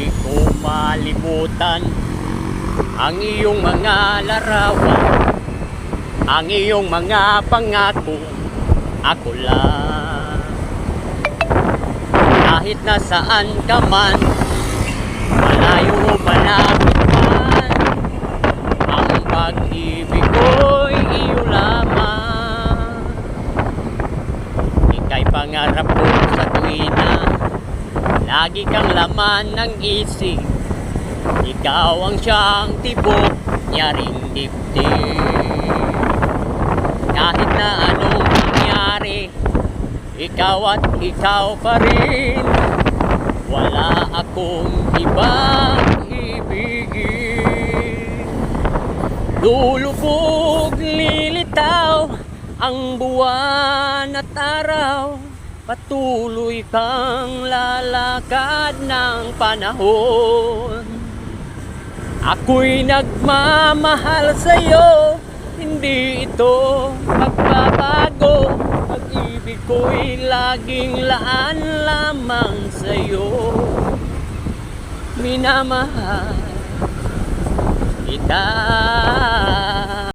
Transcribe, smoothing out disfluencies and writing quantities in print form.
Di ko malimutan ang iyong mga larawan, ang iyong mga pangako. Ako lang, kahit nasaan ka man, malayo o malapit man, ang pag-ibig ko'y iyo lamang. Ika'y pangarap ko sa tuwina, lagi kang laman ng isip. Ikaw ang siyang tibok niya ring dibdib. Kahit na anong mangyari, ikaw at ikaw pa rin. Wala akong ibang ibigin. Lulubog, lilitaw ang buwan at araw, patuloy kang lalakad ng panahon. Ako'y nagmamahal sa'yo, hindi ito magbabago. Pag-ibig ko'y laging laan lamang sa'yo. Minamahal kita.